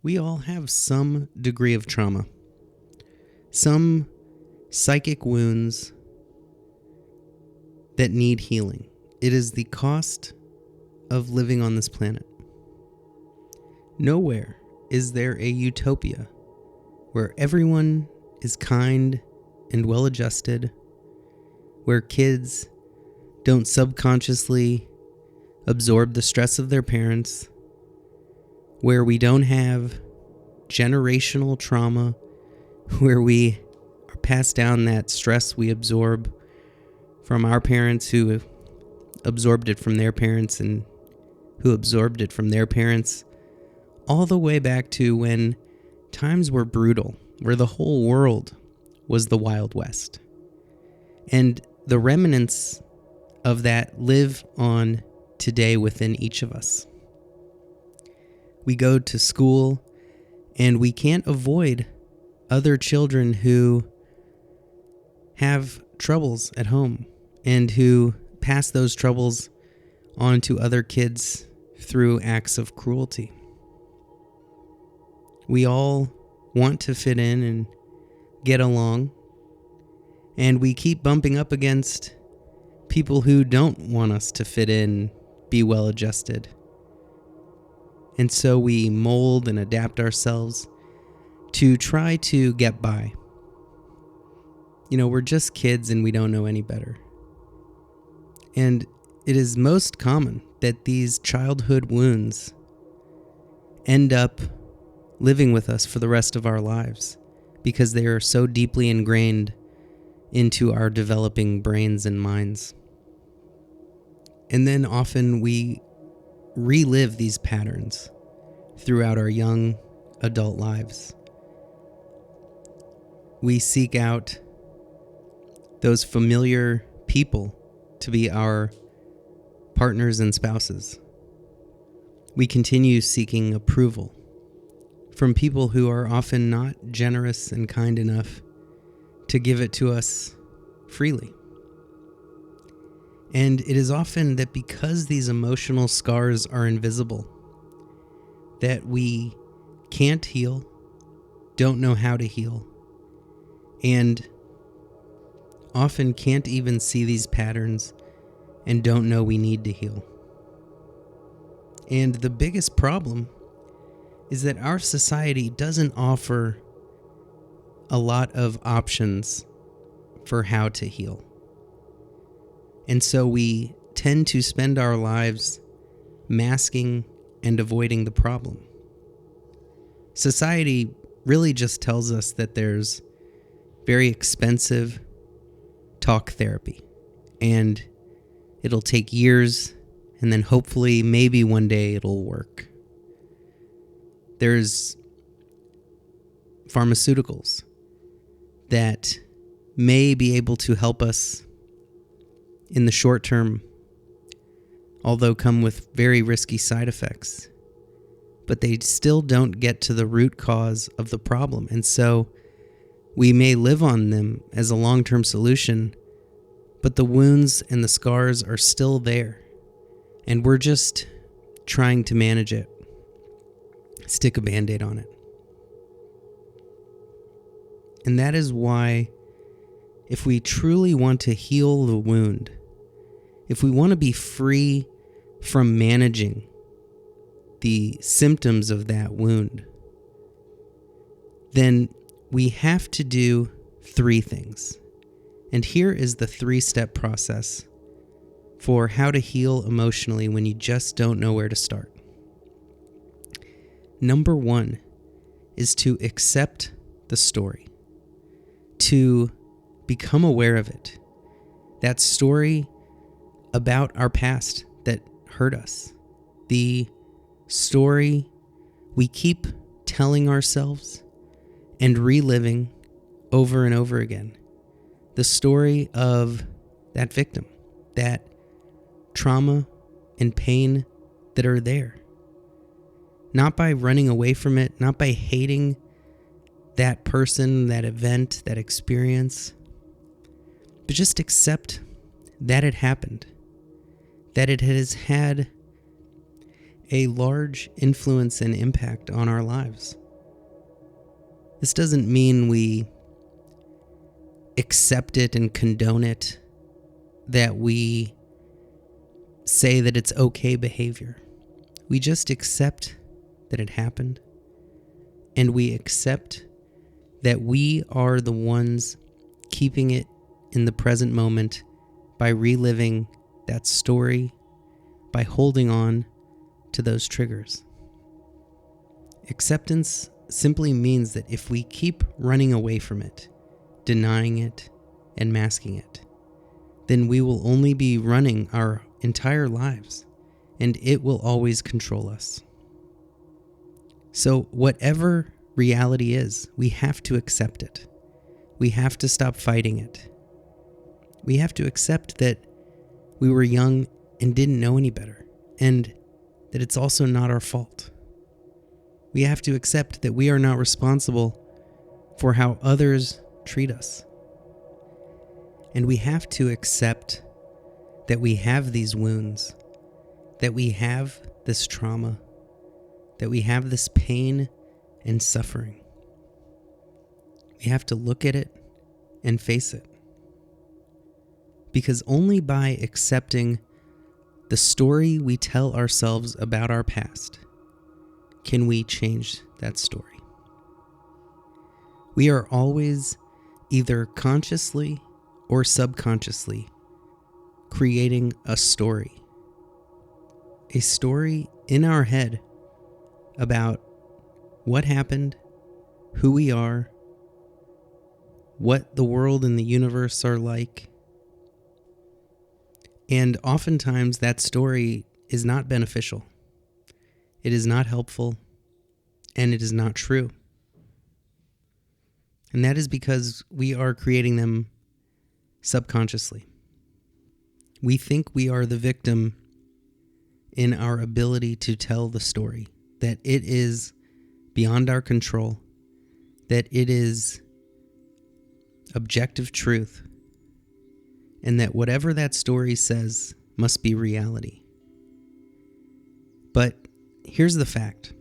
We all have some degree of trauma, some psychic wounds that need healing. It is the cost of living on this planet. Nowhere is there a utopia where everyone is kind and well-adjusted, where kids don't subconsciously absorb the stress of their parents, where we don't have generational trauma, where we are passed down that stress we absorb from our parents who absorbed it from their parents and who absorbed it from their parents, all the way back to when times were brutal, where the whole world was the Wild West. And the remnants of that live on today within each of us. We go to school and we can't avoid other children who have troubles at home and who pass those troubles on to other kids through acts of cruelty. We all want to fit in and get along, and we keep bumping up against people who don't want us to fit in, be well adjusted. And so we mold and adapt ourselves to try to get by. We're just kids and we don't know any better. And it is most common that these childhood wounds end up living with us for the rest of our lives because they are so deeply ingrained into our developing brains and minds. And then often we relive these patterns throughout our young adult lives. We seek out those familiar people to be our partners and spouses. We continue seeking approval from people who are often not generous and kind enough to give it to us freely. And it is often that because these emotional scars are invisible, that we can't heal, don't know how to heal, and often can't even see these patterns and don't know we need to heal. And the biggest problem is that our society doesn't offer a lot of options for how to heal. And so we tend to spend our lives masking and avoiding the problem. Society really just tells us that there's very expensive talk therapy, and it'll take years, and then hopefully maybe one day it'll work. There's pharmaceuticals that may be able to help us in the short term, although come with very risky side effects. But they still don't get to the root cause of the problem. And so we may live on them as a long-term solution, but the wounds and the scars are still there. And we're just trying to manage it, stick a Band-Aid on it. And that is why, if we truly want to heal the wound, if we want to be free from managing the symptoms of that wound, then we have to do 3 things. And here is the 3-step process for how to heal emotionally when you just don't know where to start. Number 1 is to accept the story, to become aware of it. That story about our past that hurt us. The story we keep telling ourselves and reliving over and over again. The story of that victim, that trauma and pain that are there. Not by running away from it, not by hating that person, that event, that experience, but just accept that it happened, that it has had a large influence and impact on our lives. This doesn't mean we accept it and condone it, that we say that it's okay behavior. We just accept that it happened, and we accept that we are the ones keeping it in the present moment by reliving that story, by holding on to those triggers. Acceptance simply means that if we keep running away from it, denying it, and masking it, then we will only be running our entire lives, and it will always control us. So whatever reality is, we have to accept it. We have to stop fighting it. We have to accept that we were young and didn't know any better, and that it's also not our fault. We have to accept that we are not responsible for how others treat us. And we have to accept that we have these wounds, that we have this trauma, that we have this pain and suffering. We have to look at it and face it. Because only by accepting the story we tell ourselves about our past can we change that story. We are always either consciously or subconsciously creating a story in our head about what happened, who we are, what the world and the universe are like. And oftentimes that story is not beneficial. It is not helpful, and it is not true. And that is because we are creating them subconsciously. We think we are the victim in our ability to tell the story, that it is beyond our control, that it is objective truth, and that whatever that story says must be reality. But here's the fact.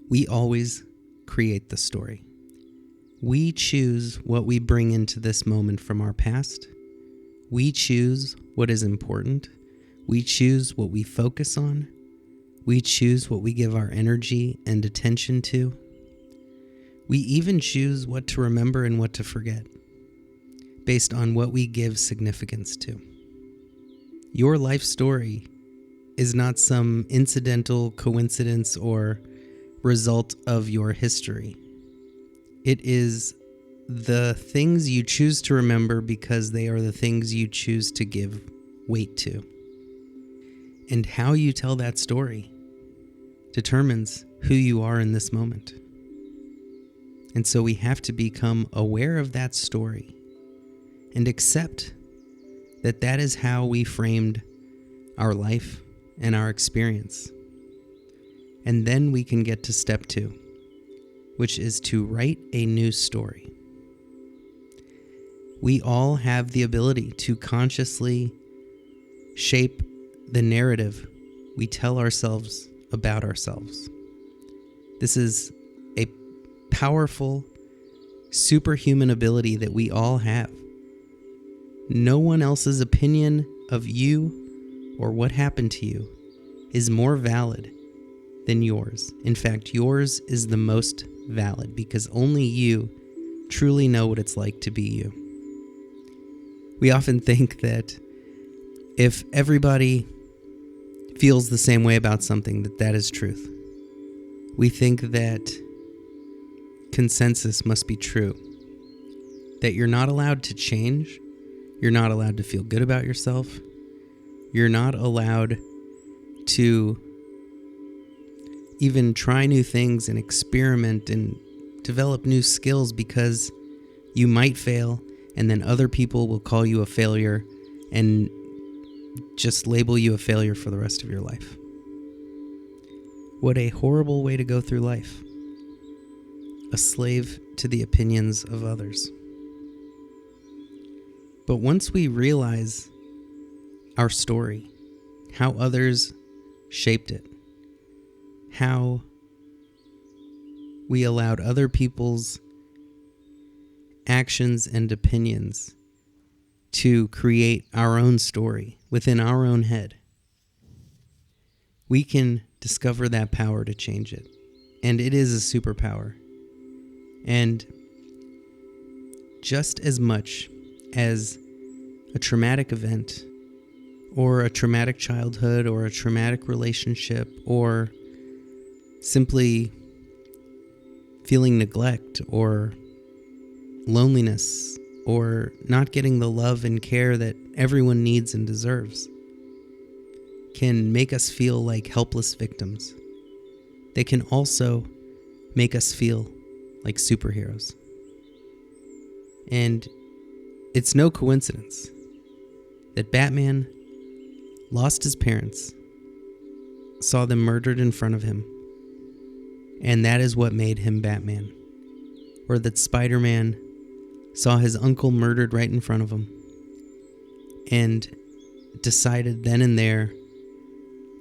We always create the story. We choose what we bring into this moment from our past. We choose what is important. We choose what we focus on. We choose what we give our energy and attention to. We even choose what to remember and what to forget, based on what we give significance to. Your life story is not some incidental coincidence or result of your history. It is the things you choose to remember because they are the things you choose to give weight to. And how you tell that story determines who you are in this moment. And so we have to become aware of that story and accept that that is how we framed our life and our experience. And then we can get to step 2, which is to write a new story. We all have the ability to consciously shape the narrative we tell ourselves about ourselves. This is a powerful, superhuman ability that we all have. No one else's opinion of you or what happened to you is more valid than yours. In fact, yours is the most valid because only you truly know what it's like to be you. We often think that if everybody feels the same way about something, that is truth. We think that consensus must be true, that you're not allowed to change, you're not allowed to feel good about yourself, you're not allowed to even try new things and experiment and develop new skills because you might fail and then other people will call you a failure and just label you a failure for the rest of your life. What a horrible way to go through life. A slave to the opinions of others. But once we realize our story, how others shaped it. How we allowed other people's actions and opinions to create our own story within our own head. We can discover that power to change it. And it is a superpower. And just as much as a traumatic event, or a traumatic childhood, or a traumatic relationship, or simply feeling neglect, or loneliness, or not getting the love and care that everyone needs and deserves, can make us feel like helpless victims. They can also make us feel like superheroes. And it's no coincidence that Batman lost his parents, saw them murdered in front of him, and that is what made him Batman. Or that Spider-Man saw his uncle murdered right in front of him and decided then and there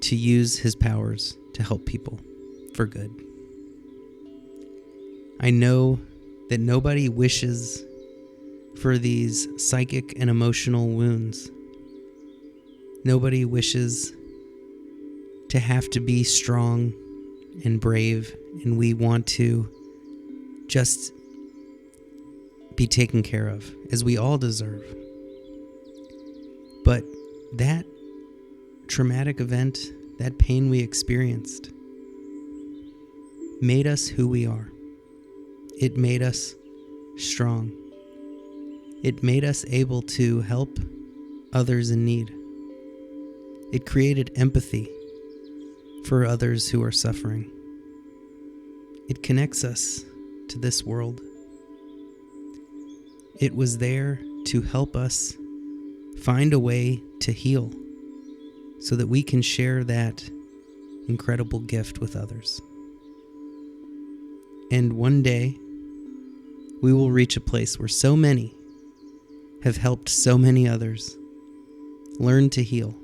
to use his powers to help people for good. I know that nobody wishes for these psychic and emotional wounds. Nobody wishes to have to be strong and brave, and we want to just be taken care of, as we all deserve. But that traumatic event, that pain we experienced, made us who we are. It made us strong. It made us able to help others in need. It created empathy for others who are suffering. It connects us to this world. It was there to help us find a way to heal so that we can share that incredible gift with others. And one day, we will reach a place where so many have helped so many others learn to heal,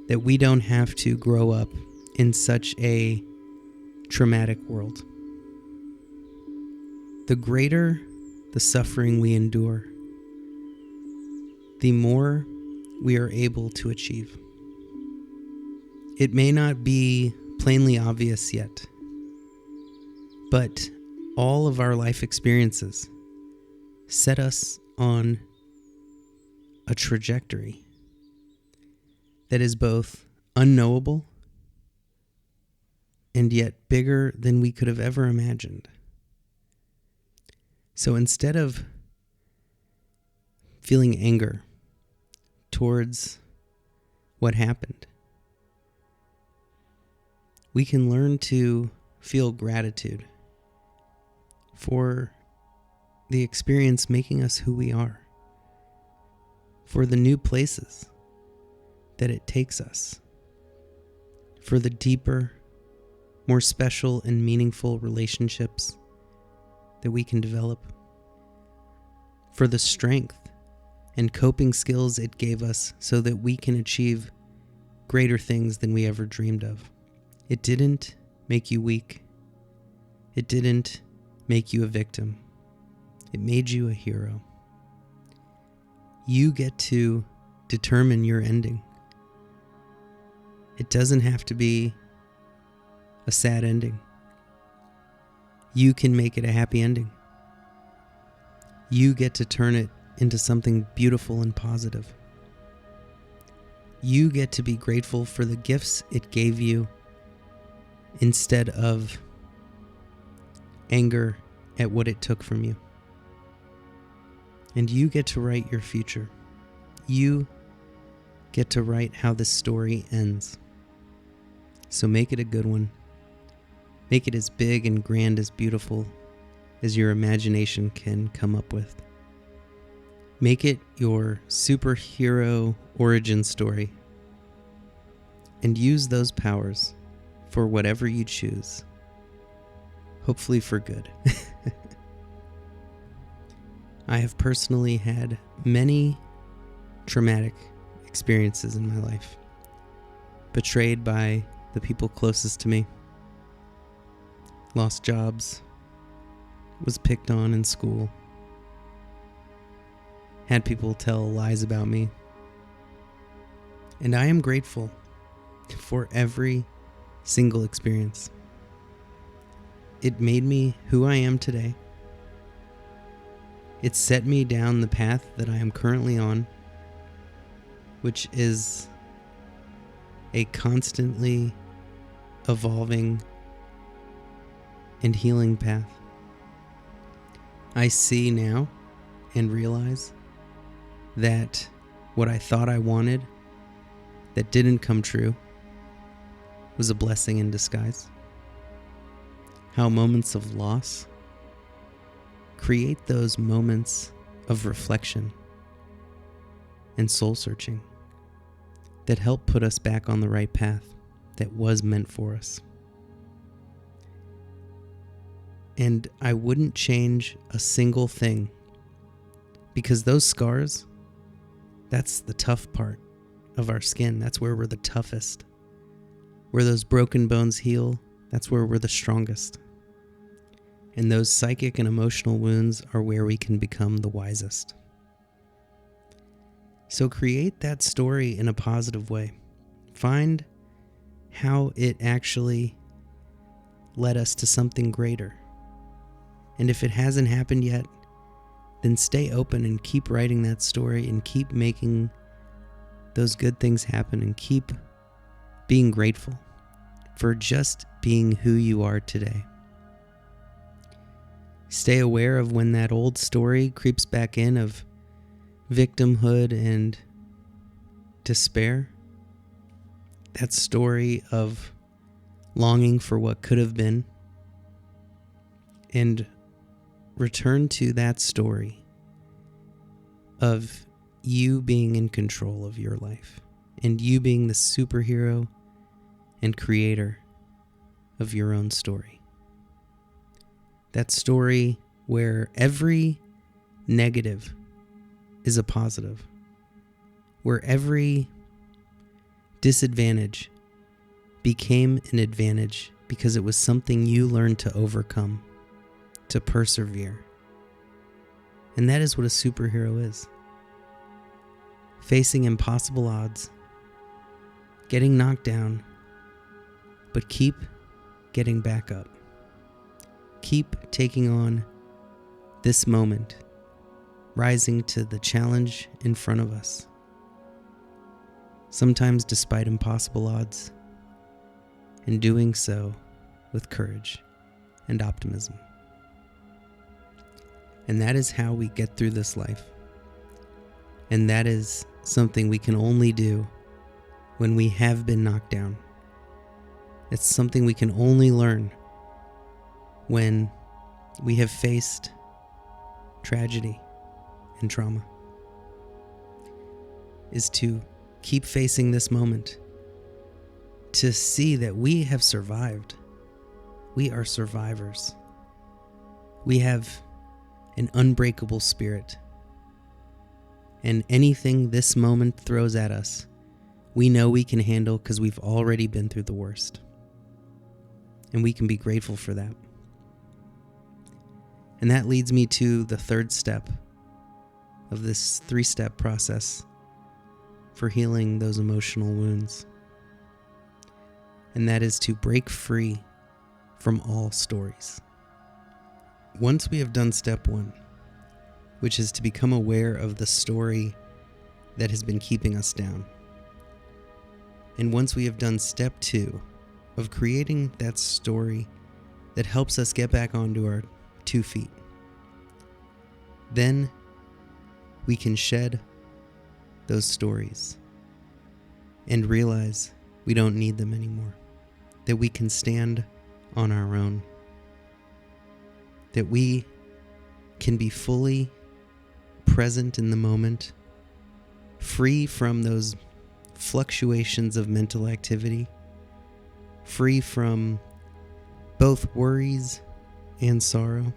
that we don't have to grow up in such a traumatic world. The greater the suffering we endure, the more we are able to achieve. It may not be plainly obvious yet, but all of our life experiences set us on a trajectory that is both unknowable and yet bigger than we could have ever imagined. So instead of feeling anger towards what happened, we can learn to feel gratitude for the experience making us who we are, for the new places that it takes us, for the deeper, more special and meaningful relationships that we can develop, for the strength and coping skills it gave us so that we can achieve greater things than we ever dreamed of. It didn't make you weak. It didn't make you a victim. It made you a hero. You get to determine your ending. It doesn't have to be a sad ending. You can make it a happy ending. You get to turn it into something beautiful and positive. You get to be grateful for the gifts it gave you instead of anger at what it took from you. And you get to write your future. You get to write how this story ends. So make it a good one. Make it as big and grand, as beautiful as your imagination can come up with. Make it your superhero origin story. And use those powers for whatever you choose. Hopefully for good. I have personally had many traumatic experiences in my life. betrayed by the people closest to me, lost jobs, was picked on in school, had people tell lies about me. And I am grateful for every single experience. It made me who I am today. It set me down the path that I am currently on, which is a constantly evolving and healing path. I see now and realize that what I thought I wanted that didn't come true was a blessing in disguise. How moments of loss create those moments of reflection and soul searching that help put us back on the right path that was meant for us. And I wouldn't change a single thing, because those scars, that's the tough part of our skin. That's where we're the toughest. Where those broken bones heal, that's where we're the strongest. And those psychic and emotional wounds are where we can become the wisest. So create that story in a positive way. Find how it actually led us to something greater. And if it hasn't happened yet, then stay open and keep writing that story and keep making those good things happen and keep being grateful for just being who you are today. Stay aware of when that old story creeps back in of victimhood and despair. That story of longing for what could have been. And return to that story of you being in control of your life and you being the superhero and creator of your own story. That story where every negative is a positive, where every disadvantage became an advantage because it was something you learned to overcome, to persevere. And that is what a superhero is. Facing impossible odds, getting knocked down, but keep getting back up. Keep taking on this moment, rising to the challenge in front of us. Sometimes despite impossible odds, and doing so with courage and optimism. And that is how we get through this life. And that is something we can only do when we have been knocked down. It's something we can only learn when we have faced tragedy and trauma, is to keep facing this moment, to see that we have survived. We are survivors. We have an unbreakable spirit. And anything this moment throws at us, we know we can handle because we've already been through the worst. And we can be grateful for that. And that leads me to the third step of this 3-step process for healing those emotional wounds. And that is to break free from all stories. Once we have done step 1, which is to become aware of the story that has been keeping us down, and once we have done step 2 of creating that story that helps us get back onto our 2 feet, then we can shed those stories and realize we don't need them anymore, that we can stand on our own, that we can be fully present in the moment, free from those fluctuations of mental activity, free from both worries and sorrow,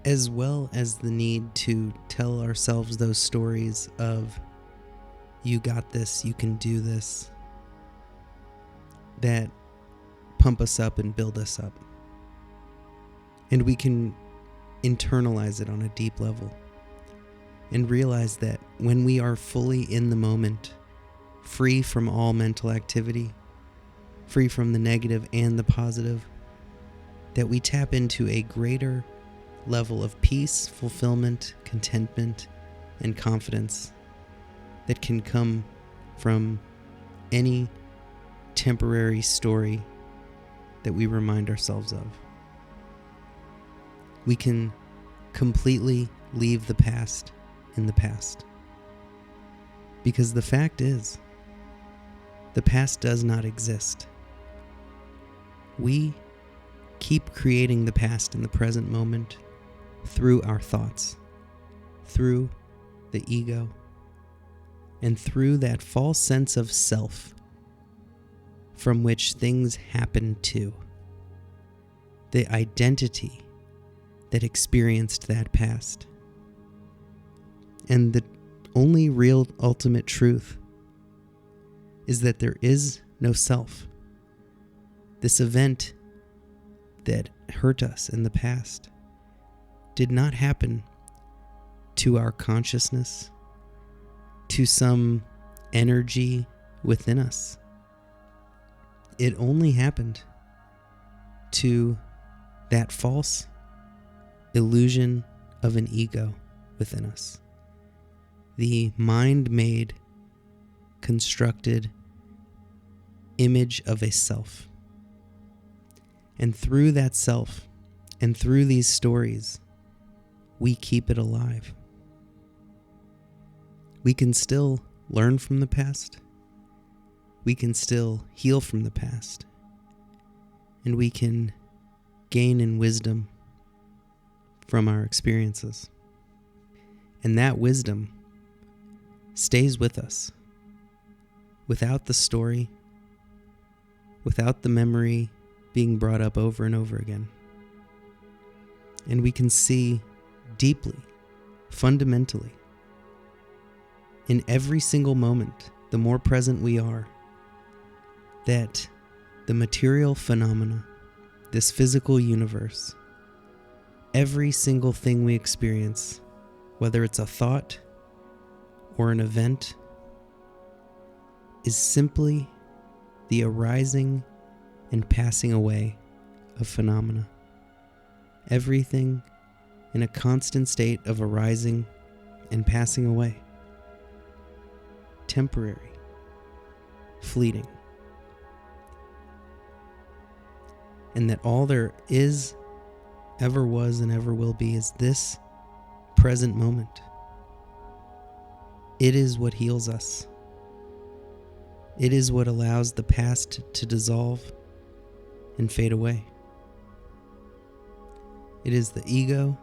as well as the need to tell ourselves those stories of, you got this, you can do this, that pump us up and build us up. And we can internalize it on a deep level and realize that when we are fully in the moment, free from all mental activity, free from the negative and the positive, that we tap into a greater level of peace, fulfillment, contentment, and confidence that can come from any temporary story that we remind ourselves of. We can completely leave the past in the past. Because the fact is, the past does not exist. We keep creating the past in the present moment through our thoughts, through the ego, and through that false sense of self from which things happen to. The identity that experienced that past. And the only real ultimate truth is that there is no self. This event that hurt us in the past did not happen to our consciousness, to some energy within us. It only happened to that false illusion of an ego within us. The mind-made, constructed image of a self. And through that self, and through these stories, we keep it alive. We can still learn from the past. We can still heal from the past. And we can gain in wisdom from our experiences. And that wisdom stays with us. Without the story, without the memory being brought up over and over again. And we can see deeply, fundamentally, in every single moment, the more present we are, that the material phenomena, this physical universe, every single thing we experience, whether it's a thought or an event, is simply the arising and passing away of phenomena. Everything in a constant state of arising and passing away. Temporary, fleeting. And that all there is, ever was, and ever will be is this present moment. It is what heals us. It is what allows the past to dissolve and fade away. It is the ego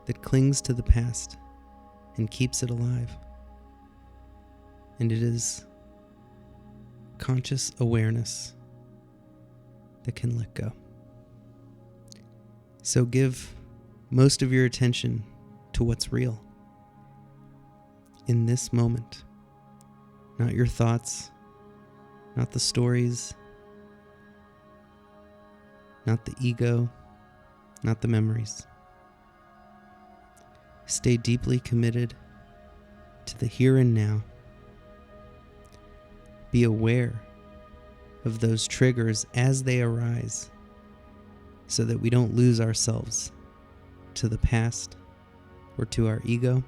that clings to the past and keeps it alive. And it is conscious awareness that can let go. So give most of your attention to what's real in this moment. Not your thoughts, not the stories, not the ego, not the memories. Stay deeply committed to the here and now. Be aware of those triggers as they arise so that we don't lose ourselves to the past or to our ego.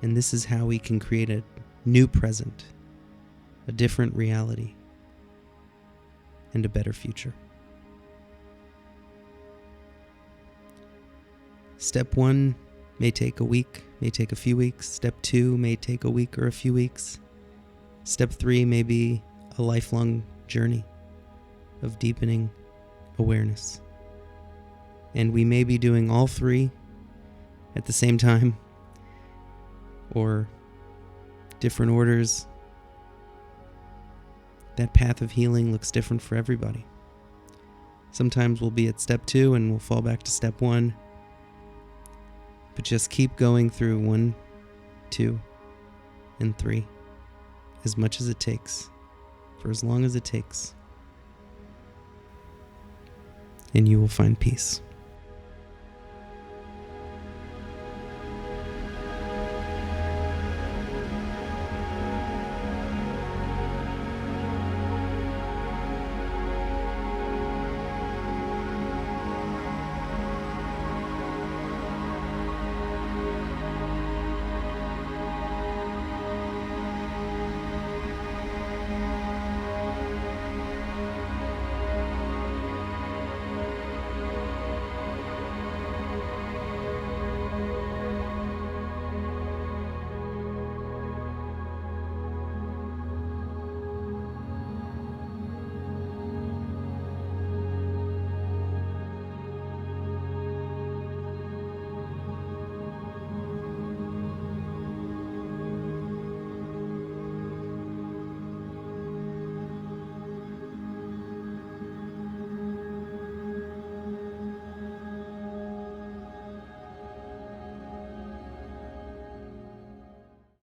And this is how we can create a new present, a different reality, and a better future. Step 1 may take a week, may take a few weeks. Step 2 may take a week or a few weeks. Step 3 may be a lifelong journey of deepening awareness. And we may be doing all 3 at the same time, or different orders. That path of healing looks different for everybody. Sometimes we'll be at step 2 and we'll fall back to step 1. But just keep going through 1, 2, and 3 as much as it takes for as long as it takes, and you will find peace.